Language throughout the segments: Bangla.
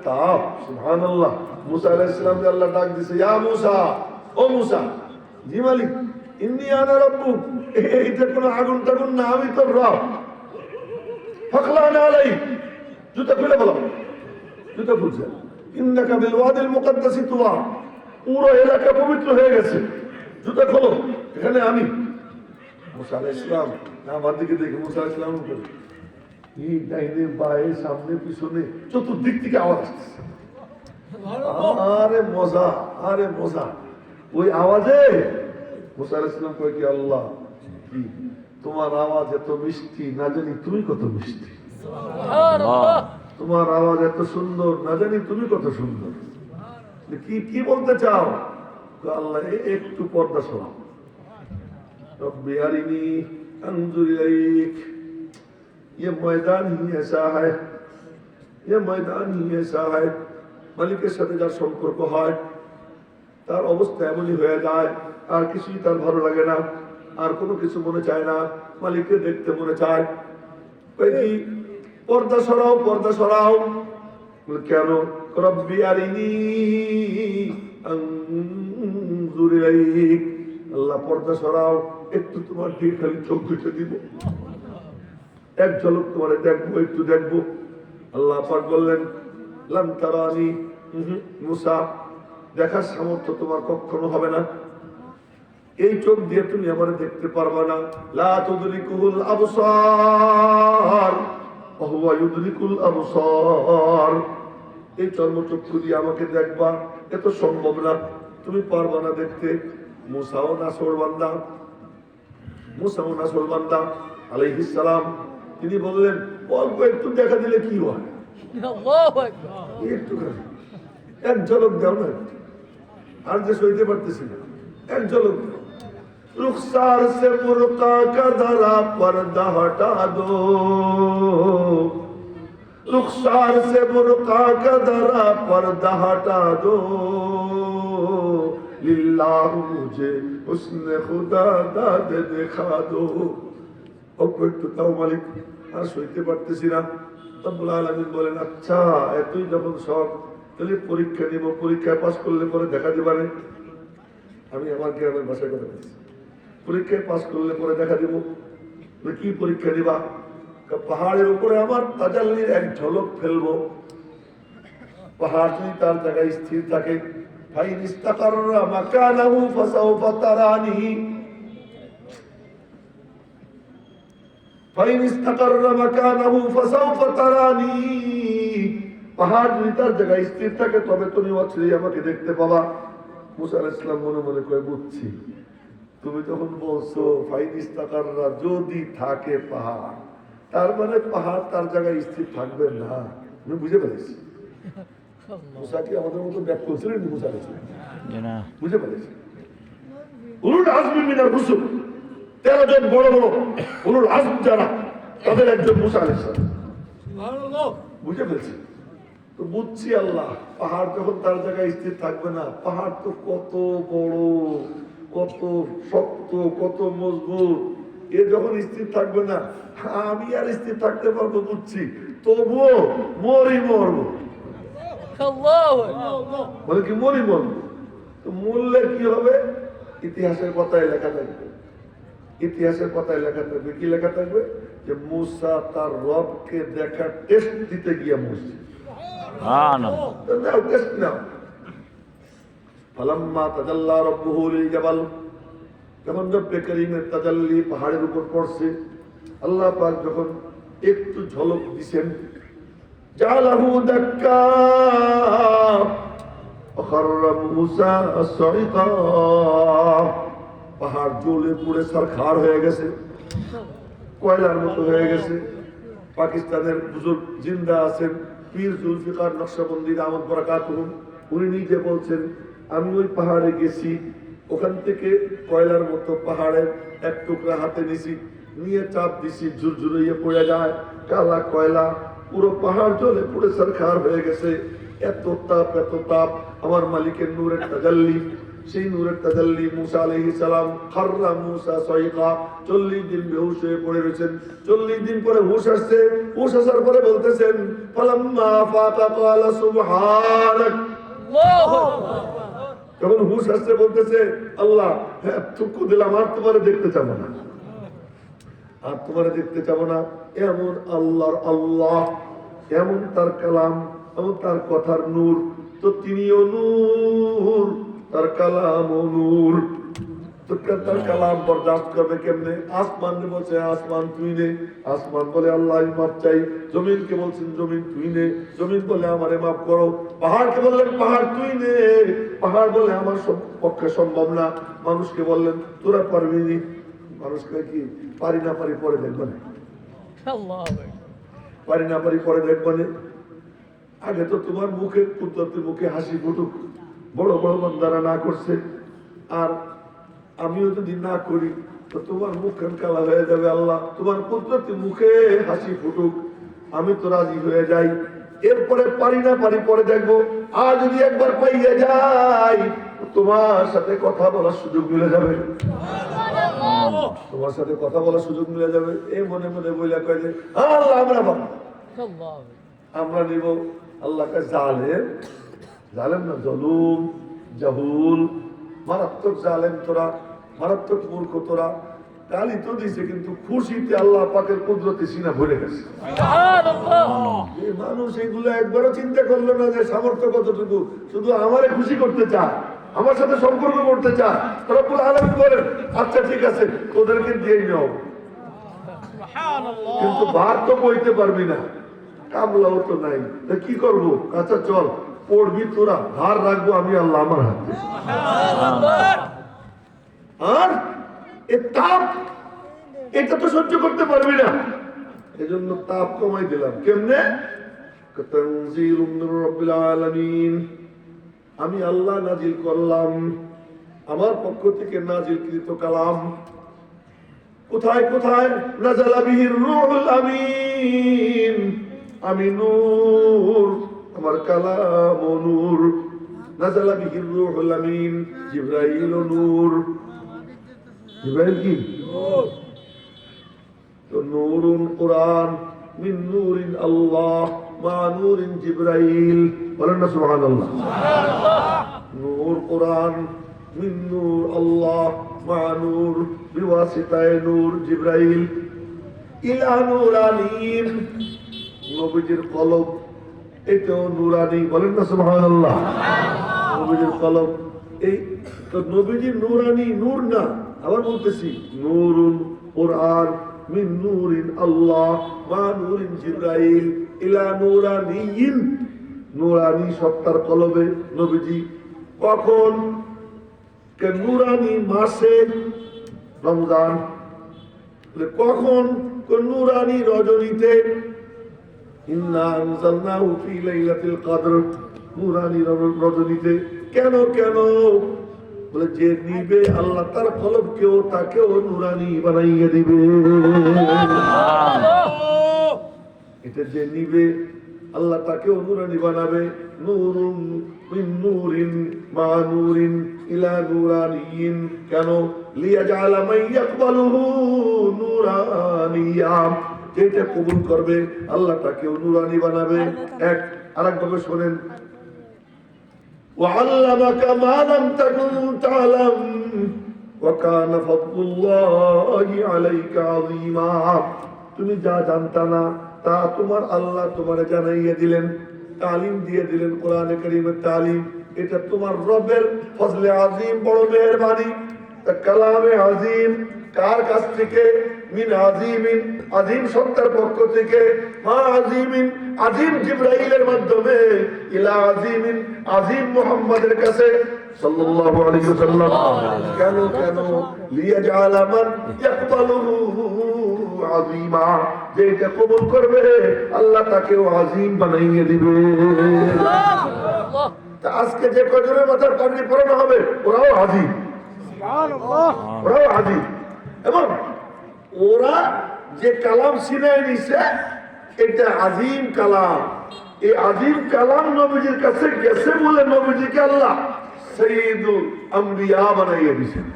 তাপ সুবহানাল্লাহ। মুসা আলাইহিস সালাম কে আল্লাহ ডাক দিয়েছে, ইয়া মুসা, ও মুসা। জি মালিক, ইন্নী আনা রাব্বুক। এইটা কোন আগুন টাগুন না, আমি তোর রব। ফাখলানা আলাইক, জুতা খুলে বলো, জুতা খুলছে। ইন্নাকা বিল ওয়াদিল মুকাদ্দাসি তুয়া, পুরো এলাকা পবিত্র হয়ে গেছে, জুতা খোলো, এখানে আমি। মুসা আলাইহিস সালাম আমার দিকে দেখে মুসা আলাইহিস সালাম এই ডাইনে বায়ে সামনে পিছনে চতুর্দিক থেকে আওয়াজ আসতেছে। আরে মজা, আরে মজা। ওই আওয়াজে মুসা আলাইহিস সালাম কয় কি, আল্লাহ কি তোমার আওয়াজ এত মিষ্টি, না জানি তুমি কত মিষ্টি। তোমার আওয়াজ এত সুন্দর, না জানি তুমি কত সুন্দর। কি কি বলতে চাও? আল্লাহ একটু পর্দা সরাও। রব্বি আরিনি আনজুর ইলাইক। ये मैदान ही ऐसा है, ये मैदान ही ऐसा है। মালিকের সাথে যার সম্পর্ক হয় তার অবস্থা এমনই হয়ে যায়, আর কিছুই তার ভালো লাগে না, আর কোনো কিছু মনে চায় না, মালিককে দেখতে মনে চায়। কি পর্দা সরাও, পর্দা সরাও। কেন? রব্বি আরিনি আনজুর ইলাইক। আল্লাহ পর্দা সরাও, একটু তোমার দিকে খালি চোখ দুটো দিব, এক ঝলক তোমারে দেখবো, একটু দেখবো। আল্লাহ পাক বললেন, লান তারানি, মুসা দেখার সামর্থ্য তোমার কখনো হবে না, এই চোখ দিয়ে তুমি আমারে দেখতে পারবা না। লা তুদরিকুল আবসার ওয়া হুয়া ইউদরিকুল আবসার। এই চর্মচক্ষু দিয়ে আমাকে দেখবা, এত সম্ভব না, তুমি পারবা না দেখতে। মুসাও নাসর বান্দা, মুসাও নাসর বান্দা আলাইহিস সালাম। তিনি বললেন, অল্প একটু দেখা দিলে কি হয়, একটুখানি এক ঝলক দাও না, আর যে সইতে পারতেছি না, এক ঝলক দাও। रुखसार से बुर्का का धरा पर्दा हटा दो, रुखसार से बुर्का का धरा पर्दा हटा दो, लिल्लाह मुझे हुस्न खुदा दाद दिखा दो। একটু তাও মালিক, আর সইতে পারতেছি না। রব্বুল আলামিন বলেন, আচ্ছা এতই যখন শখ, তাহলে পরীক্ষা নিব, পরীক্ষায় পাস করলে পরে দেখা দিবানে। আমি আমার গ্রামের ভাষায় কথা বলছি, পরীক্ষায় পাস করলে পরে দেখা দিব। কি পরীক্ষা দিবা? পাহাড়ের উপরে আমার তাজাল্লির এক ঝলক ফেলবো, পাহাড় যদি তার জায়গায় স্থির থাকে, ফাইন ইস্তাকাররা মাকানাহু ফাসাউফা তারানি, ফাইন ইস্তাকাররা মাকানাহু ফাসাউফা তারানি। পাহাড় যদি তার জায়গায় স্থির থাকে তবে তুমি অচিরেই আমাকে দেখতে পাবা। মুসা আলাইহিস সালাম মনে মনে কয়ে, বুঝছি, তুমি যখন বলছো ফাইন ইস্তাকাররা যদি থাকে পাহাড়, তার মানে পাহাড় তার জায়গায় স্থির থাকবে না। আমি বুঝে পেরেছি। মুসা কি আমাদের মতো ব্যাক করছিলেন? মুসা আলাইহিস সালাম বুঝে পেরেছি। উলুল আজমি মিনার রুসুল, 13 জন বড় বড় উলুল আজম যারা, তাদের একজন মুসা আলাইহিস সালাম। সুবহানাল্লাহ, বুঝে ফেলছি। তো বুঝছি আল্লাহ পাহাড় যখন তার জায়গায় স্থির থাকবে না, পাহাড় তো কত বড়, কত শক্ত, কত মজবুত, এ যখন স্থির থাকবে না, আমি আর স্থির থাকতে পারবো বুঝছি, তবুও মরি মরবো। বলে কি মরি মরবো? তো মরলে কি হবে? ইতিহাসের পাতায় লেখা থাকবে, ইতিহাসের পাতায় লেখা থাকবে। কি লেখা থাকবে? যে মুসা তার রবকে দেখার টেস্ট দিতে গিয়ে মরছে। ফালাম্মা তাজাল্লা রাব্বুহু লিল জাবাল, যখন রব্বে কারীমের তাজাল্লি পাহাড়ের উপর পড়ছে, আল্লাহ পাক যখন একটু ঝলক দিছেন, জালাহু দাক্কা ওয়াখাররা মুসা সাইকা, পাহাড় জ্বলে পুড়ে ছারখার হয়ে গেছে, কয়লার মতো হয়ে গেছে। পাকিস্তানের বুজুর্গ জিন্দা আছেন, পীর জুলফিকার নকশবন্দি দামত বরাকাতুহু, উনি নিজে বলছেন, আমি ওই পাহাড়ে গেছি, ওখান থেকে কয়লার মতো পাহাড়ের এক টুকরা হাতে নিছি, নিয়ে চাপ দিছি, ঝুরঝুরাইয়ে পড়ে যায়, কালা কয়লা, পুরো পাহাড় জ্বলে পুড়ে ছারখার হয়ে গেছে। এত তাপ, এত তাপ, আমার মালিকের নূরের তাজাল্লি সেই নূরের তাজাল্লি মুসা আলাইহিস সালাম খাররা মুসা সাইকা 40 দিন বেহুশ হয়ে পড়ে রয়েছেন। 40 দিন পরে হুঁশ আসছে। হুঁশ আসার পরে বলতেছেন ফালাম্মা ফাতা ক্বালা সুবহানাক। আল্লাহু আকবার। যখন হুঁশ আসছে বলতেছে আল্লাহ হ্যাঁ থুকু দিলাম, আর তোমারে দেখতে চাবো না, আর তোমারে দেখতে চাবো না। এমন আল্লাহর আল্লাহ, এমন তার কালাম, এমন তার কথার নূর, তো তিনিও নূর, তার কালামও নূর। তো তার কালাম বরদাস্ত করবে কেমনে? আসমান বলছে আসমান তুই নে, আসমান বলে আল্লাহ মাপ চাই। জমিনকে বলছেন জমিন তুই নে, জমিন বলে আমারে মাফ করো। পাহাড়কে বললেন পাহাড় তুই নে, পাহাড় বলে আমার পক্ষে সম্ভব না। মানুষকে বললেন তোরা পারবি নি, মানুষকে কি পারি না পারি পরে দেখবো না, পারি না পারি পরে দেখবো না। আগে তো তোমার মুখে কুদরতের মুখে হাসি ফুটুক, বড় বড় বান্দারা না করছে, আর আমিও যদি না করি তো তোমার মুখ কালা হয়ে যাবে। আল্লাহ তোমার কুদরতের মুখে হাসি ফুটুক, আমি তো রাজি হয়ে যাই। এরপরে পারি না পারি পরে দেখবো। আর যদি একবার পাইয়া যাই তোমার সাথে কথা বলার সুযোগ মিলে যাবে, তোমার সাথে কথা বলার সুযোগ মিলে যাবে। এই মনে মনে বইলা কয় যে আল্লাহ আমরা নিব আল্লাহকে জালেম, জালেম না জলুম, জাহুল, মারাত্মক জালেম তোরা, মারাত্মক মূর্খ তোরা। গালি তো দিছে কিন্তু খুশিতে আল্লাহ পাকের কুদরতে সিনা ভরে গেছে। মানুষ এগুলো একবারও চিন্তা করলো না যে সামর্থ্য কতটুকু, শুধু আমারে খুশি করতে চায়, আমার সাথে সম্পর্ক করতে চায়। রব্বুল আলামিন বলেন আচ্ছা ঠিক আছে তোদেরকে দিয়ে নাও, কিন্তু ভাত তো বইতে পারবি না, কামলাও তো নাই, তা কি করবো? আচ্ছা চল পড়বি তোরা, ভার রাখবো আমি আল্লাহ আমার হাতে। আর এ তাপ এটা তো সহ্য করতে পারবি না, এজন্য তাপ কমাই দিলাম। কেমনে? তানজিলুম মির রাব্বিল আলামিন, আমি আল্লাহ নাজিল করলাম, আমার পক্ষ থেকে নাজিলকৃত কালাম। কোথায় কোথায়? নাযালা বিহির রূহুল আমিন, আমি নূর, আমার কালাম নূর। নাযালা বিহির রূহুল আমিন, জিবরাইল নূর। জিবরাইল কি? তো নূরুন কুরআন মিন নূরিন আল্লাহ মা নূরিন জিবরাইল। বলেন না সুবহানাল্লাহ। নূর কুরআন মিন নূর আল্লাহ মা নূর বিওয়াসিতায়ে নূর জিবরাইল ইলা নূরানিন। নবীজির কলব এটাও নূরানি। বলেন না সুবহানাল্লাহ। নবীজির কলব এই তো নবীজির নূরানি, নূর না, আবার বলতেছি নূরুন কুরআন মিন নূরিন আল্লাহ মা নূরিন জিবরাইল ইলা নূরানিয়িন। নূরানি সত্তার কলবে নবীজি। কখন? কে নূরানি মাসে রমজান। কখন? নূরানি রজনীতে। ইন্না আনজালনাহু ফি লাইলাতুল কদর, নূরানি রজনীতে। কেন কেন? বলে যে নিবে আল্লাহ তার কলবকেও তাকেও নূরানি বানাইয়ে দিবে। এটা যে নিবে আল্লাহ তাকেও নূরানি বানাবে। নূরুন মিন নূরিন মা নূরিন ইলা নূরানিয়িন। কেন? লিয়াজআলা মান ইয়াকবালুহু নূরানিয়া, যেটা কবুল করবে আল্লাহ তাকেও নূরানি বানাবে। এক আরেকভাবে শোনেন وعلمك ما لم تكن تعلم وكان فضل الله عليك عظيما। তুমি যা জানতা না তা তোমার আল্লাহ তোমারে জানাইয়ে দিলেন, তালিম দিয়ে দিলেন। কোরআনে কারীমের তালিম, এটা তোমার রবের ফজলে আযীম, বড় মেহেরবানি। কালামে আযীম কার কাছ থেকে? মিন আযীমিন, আযীম সত্তার পক্ষ থেকে। মা আযীমিন, আযীম জিবরাইলের মাধ্যমে। ইলা আযীমিন, আযীম মুহাম্মাদের কাছে সাল্লাল্লাহু আলাইহি ওয়াসাল্লাম। কেন কেন? লিয়াজআলা মান ইয়াকবালুহু আযীমা, যেটা কবুল করবে আল্লাহ তাকেও আযীম বানাইয়ে দিবে। তা আজকে যে কজনের মাথার পাগড়ি পরানো হবে ওরাও আযীম, ওরাও আযীম। এবং ওরা যে কালাম সিনায় নিছে এটা আযীম কালাম। এই আযীম কালাম নবীজির কাছে গেছে বলে নবীজিকে আল্লাহ সাইয়্যিদুল আম্বিয়া বানাইয়া দিয়েছেন।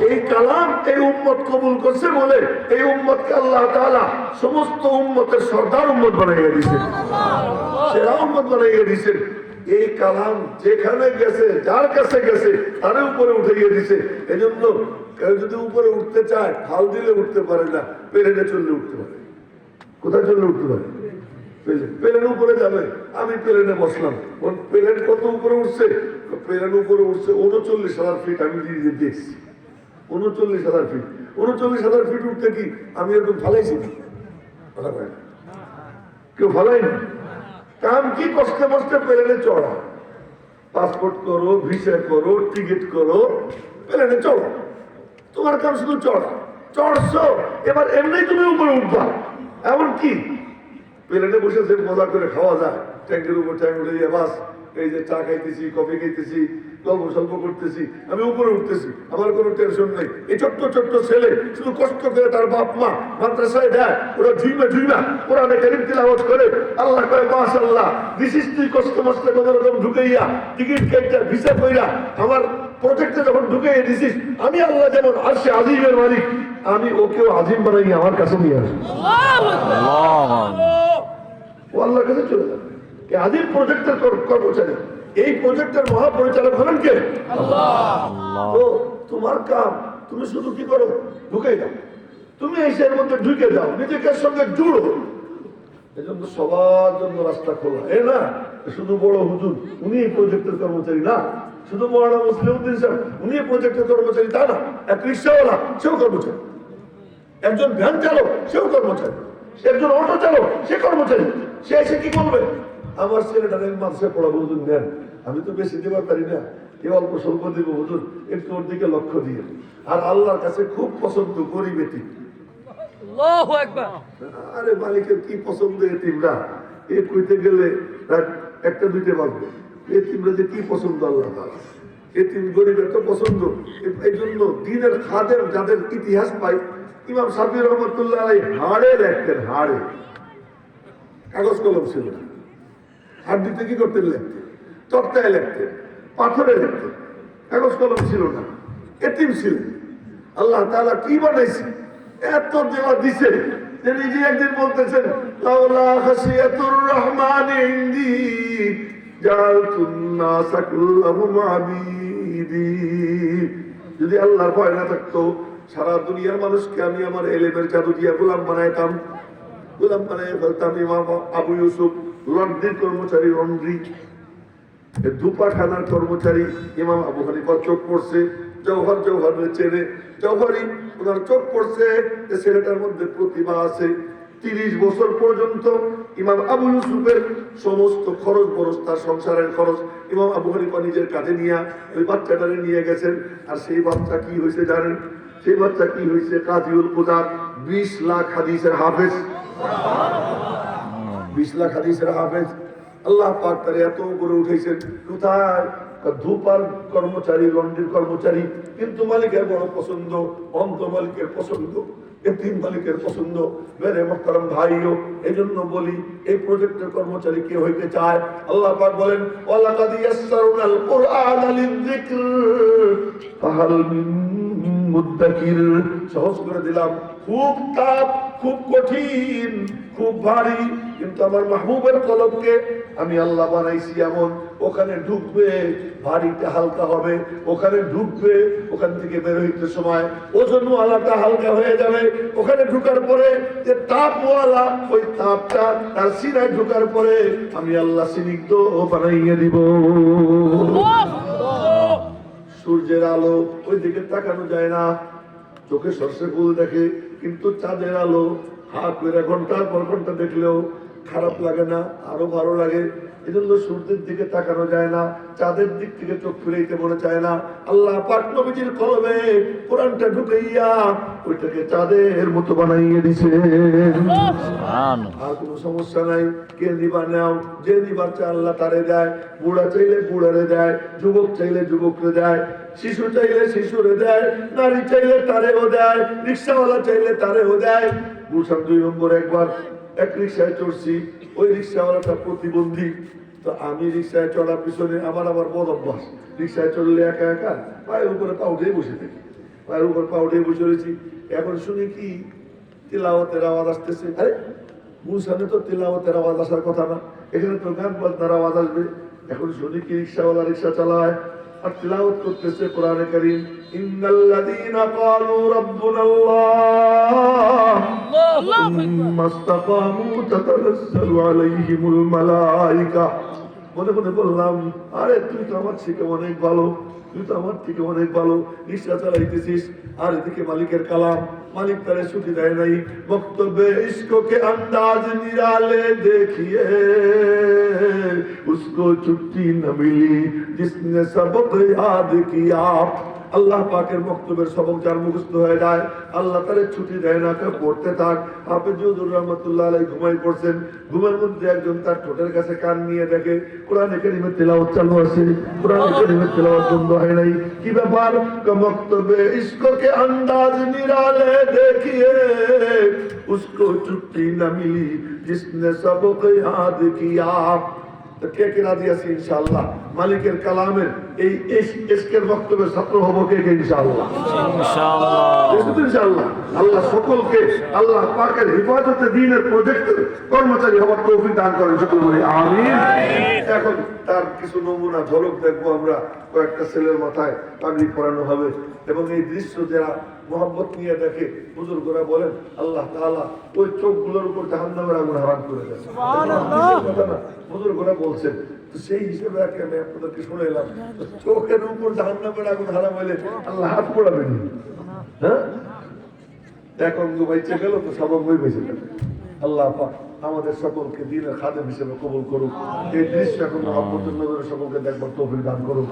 এই কালাম এই উম্মত কবুল করছে বলে এই উম্মতকে আল্লাহ তাআলা সমস্ত উম্মতের সর্দার উম্মত বানাইয়া দিয়েছেন, সেরা উম্মত বানাইয়া দিয়েছেন। এই কালাম যেখানে গেছে, যার কাছে গেছে, তার উপরে উঠাইয়া দিছে। এই জন্য কেউ যদি উপরে উঠতে চায়, ঢাল দিলে উঠতে পারে না, প্লেনে চললে উঠতে পারে। কোথায় চললে উঠতে পারে? প্লেন উপরে যাবে। আমি প্লেনে বসলাম, প্লেন কত উপরে উঠছে? প্লেন উপরে উঠছে 39,000 ফিট। আমি দেখছি 39,000 ফিট। 39,000 ফিট উঠতে কি আমি একদম ফালাইছি না? কেউ ফালাই না। কাম কি কষ্টে মষ্টে প্লেনে চড়া, পাসপোর্ট করো, ভিসা করো, টিকিট করো, প্লেনে চড়ো। তোমার কাম শুধু চড়া। চড়ছো, এবার এমনি তুমি উপরে উঠবা। এমন কি প্লেনে বসে যে মজা করে খাওয়া যায়, ট্যাঙ্কের উপর ট্যাঙ্ক উঠে দিয়ে বাস, এই যে চা খাইতেছি, কফি খাইতেছি, গল্প সল্প করতেছি, আমি উপরে উঠতেছি, আমার কোনো টেনশন নেই। এই ছোট্ট ছোট্ট ছেলে শুধু কষ্ট করে তার বাপ মা মাদ্রাসায় দেয়, ওরা ঝুইমা ঝুইমা কোরআনে কারীম তিলাওয়াত করে। আল্লাহ কয় মাশাআল্লাহ, দিছিস তুই কষ্ট মষ্ট কোন রকম ঢুকাইয়া টিকিট কেটে ভিসা কইরা আমার প্রজেক্টে যখন ঢুকাইয়া দিছিস, আমি আল্লাহ যেমন আরশে আজিমের মালিক, আমি ওকেও আজিম বানাই আমার কাছে নিয়ে আসি। ও আল্লাহর কাছে চলে যাবে। এই আজিম প্রজেক্টের কর্মচারী, এই প্রজেক্টের মহাপরিচালক হলেন কে? আল্লাহ। তো তোমার কাম, তুমি শুধু কি করো? ঢুকে যাও। তুমি এর মধ্যে ঢুকে যাও, নিজেকে সঙ্গে জুড়ো। এই জন্য সবার জন্য রাস্তা খোলা। এ না শুধু বড় হুজুর উনি এই প্রজেক্টের কর্মচারী না, শুধু মৌলানা মুসলিউদ্দিন সাহেব উনি এই প্রজেক্টের কর্মচারী তা না। এক রিক্সাওয়ালা সেও কর্মচারী, একজন ভ্যান চালক সেও কর্মচারী, একজন অটো চালক সে কর্মচারী। সে এসে কি করবে? আমার ছেলেটা মাদ্রাসায় পড়াবো হুজুর নেন, আমি তো বেশি দেবার পারি না, এ অল্প স্বল্প দিব হুজুর, একটু ওর দিকে লক্ষ্য দিয়ে। আর আল্লাহর কাছে খুব পছন্দ গরিব এতিম। আরে মালিকের কি পছন্দ এতিমরা, এ কইতে গেলে একটা দুইটা বাঁচবে। এতিমরা যে কি পছন্দ আল্লাহ তাআলা, এতিম গরিবের তো পছন্দ। এই জন্য দ্বীনের খাদেম যাদের ইতিহাস পাই, ইমাম শাফি রহমতুল্লাহ আলাইহি হাড়ে লেখতেন, হাড়ে, কাগজ কলম ছিল না, হাত দিতে কি করতেন? লেখতেন, তক্তায় লেখতেন, পাথরে লেখতেন, কাগজ কলম ছিল না, এতিম ছিলেন। আল্লাহ তাআলা কি বানাইছে, এত দেওয়া দিছে যে নিজে একদিন বলতেছেন, লাউলা খাশিয়াতুর রহমানি ইনদি জাআলতুন নাসা কুল্লাহুম আবিদি। যদি আল্লাহর ভয় না থাকতো, সারা দুনিয়ার মানুষকে আমি আমার এলেমের জাদু দিয়া গোলাম বানাইতাম, গোলাম বানাই ফেলতাম। ইমাম আবু ইউসুফ লন্ড্রির কর্মচারী, লন্ড্রি ধূপাখানার কর্মচারী। ইমাম আবু হানিফার চোখ পড়ছে, জওহর চেনে, জওহরই ওনার চোখ পড়ছে, ছেলেটার মধ্যে প্রতিভা আছে। 30 বছর পর্যন্ত ইমাম আবু ইউসুফের সমস্ত খরচ বরচ, তার সংসারের খরচ ইমাম আবু হানিফা নিজের কাঁধে নিয়ে ওই বাচ্চাটারে নিয়ে গেছেন। আর সেই বাচ্চা কি হয়েছে জানেন? সেই বাচ্চা কি হয়েছে? কাজিউল কুদার, 20 লাখ হাদিসের হাফেজ, 20 লাখ হাদিসের হাফেজ। আল্লাহ পাক তার এত উপরে উঠেছেন। কোথায়? ধূপার কর্মচারী, লন্ড্রির কর্মচারী, কিন্তু মালিকের বড় পছন্দ, অন্ত মালিকের পছন্দ, এতিম মালিকের পছন্দ। মেরে মুহতারাম ভাইও, এই জন্য বলি এই প্রজেক্টের কর্মচারী কে হইতে চায়? আল্লাহ পাক বলেন, ওয়ালাকাদ ইয়াসসারনাল কুরআনা লিযিকর ফাহাল মিন মুদ্দাকির। সহজ করে দিলাম। খুব তাপ, খুব কঠিন, খুব ভারী, কিন্তু আমার মাহবুবের কলবকে আমি আল্লাহ বানাইছি এমন, ওখানে ঢুকবে ভারীটা হালকা হবে, ওখানে ঢুকবে ওখান থেকে বের হইতে সময় ওজনওয়ালাটা হালকা হয়ে যাবে। ওখানে ঢুকার পরে যে তাপওয়ালা, ওই তাপটা তার সিনায় ঢুকার পরে আমি আল্লাহ স্নিগ্ধ বানাইয়ে দিব। সূর্যের আলো ওই দিকে তাকানো যায় না, চোখে সর্ষে ফুল দেখে, কিন্তু চাঁদের আলো হাত মেরে ঘন্টার পর ঘন্টা দেখলেও খারাপ লাগে না, আরো ভালো লাগে। এই জন্য সূর্যের দিকে তাকানো যায় না, চাঁদের দিক থেকে চোখ ফিরাইতে মনে চায় না। আল্লাহ পাক নবীজির কলবে কোরআনটা ঢুকাইয়া ওইটাকে চাঁদের মতো বানাইয়ে দিছে। আর কোনো সমস্যা নাই, কে নিবা নাও, যে নিবার চায় আল্লাহ তারে দেয়। বুড়া চাইলে বুড়ারে দেয়, যুবক চাইলে যুবকরে দেয়, শিশু চাইলে শিশুরে দেয়, নারী চাইলে তারেও দেয়, রিক্সাওয়ালা চাইলে তারেও দেয়। গুলশান 2 নম্বর একবার এক রিক্সায় চড়ছি, ওই রিক্সাওয়ালাটা প্রতিবন্ধী, তো আমি রিক্সায় চড়ার পিছনে আমার বদ অভ্যাস, রিক্সায় চললে একা একা পায়ের উপরে পা উঠেই বসে থাকি, পায়ের উপর পা উঠেই বসে রয়েছি। এখন শুনি কি তিলাওয়াতের আওয়াজ আসতেছে। আরে গুলশানে তো তিলাওয়াতের আওয়াজ আসার কথা না, এখানে তো গান বাজনার আওয়াজ আসবে। এখন শুনি কি রিক্সাওয়ালা রিক্সা চালায় আর তিলাওয়াত করতেছে কোরআনে কারীম, ইন্নাল্লাযীনা ক্বালু রাব্বুনাল্লাহ সুম্মা ইসতাকামু তাতানাজ্জালু আলাইহিমুল মালায়েকা। মনে মনে বললাম, আরে তুই তো আমার থেকে অনেক ভালো, তুই তো আমার থেকে অনেক ভালো, রিক্সা চালাইতেছিস আর এদিকে মালিকের কালাম, মালিক তারে ছুটি দেয় নাই। বক্তব্যে ইশক কে अंदाज निराले देखिए उसको छुट्टी न मिली जिसने सबक याद किया। আল্লাহ পাকের বক্তব্যের সবক যার মুখস্থ হয়ে যায় আল্লাহ তারে ছুটি দেয় না, পড়তে থাক। হাফেজ হুজুর রাহমাতুল্লাহ আলাইহি ঘুমাই পড়ছেন, ঘুমের মধ্যে একজন তার ঠোঁটের কাছে কান নিয়ে দেখে কোরআনে কারীমের তেলাওয়াত চালু আছে, কোরআনে কারীমের তেলাওয়াত বন্ধ হয় নাই। কি ব্যাপার? বক্তব্যে ইশক কে अंदाज निराले देखिए उसको छुट्टी न मिली जिसने सबक याद किया। কে কে রাজি আছে ইনশাআল্লাহ মালিকের কালামের এই ইশকের বক্তব্যের ছাত্র হব কে কে ইনশাআল্লাহ? ইনশাআল্লাহ। আল্লাহ সকলকে আল্লাহ পাকের হিফাজতে দ্বীনের প্রজেক্টের কর্মচারী হওয়ার তৌফিক দান করেন, সকল বলি আমিন। এখন তার কিছু নমুনা ঝলক দেখবো আমরা। কয়েকটা ছেলের মাথায় পাগড়ি পরানো হবে এবং এই দৃশ্য যারা মোহাম্মত নিয়ে দেখে বুজুর্গরা বলেন আল্লাহ তাআলা ওই চোখগুলোর উপর জাহান্নামের আগুন হারাম করে দেন। কথা না, বুজুর্গরা বলছেন। তো সেই হিসেবে আমি আপনাদেরকে শুনে এলাম, চোখের উপর জাহান্নামের আগুন হারাম হইলে আল্লাহ হাত পড়াবেন। হ্যাঁ, এক অঙ্গ বেঁচে গেল তো সব অঙ্গই বেঁচে গেল। আল্লাহ পাক আমাদের সকলকে দ্বীনের খাদেম হিসেবে কবুল করুক। এই দৃশ্য এখন মোহাম্মদুর নবীর সকলকে দেখবার তৌফিক দান করুক।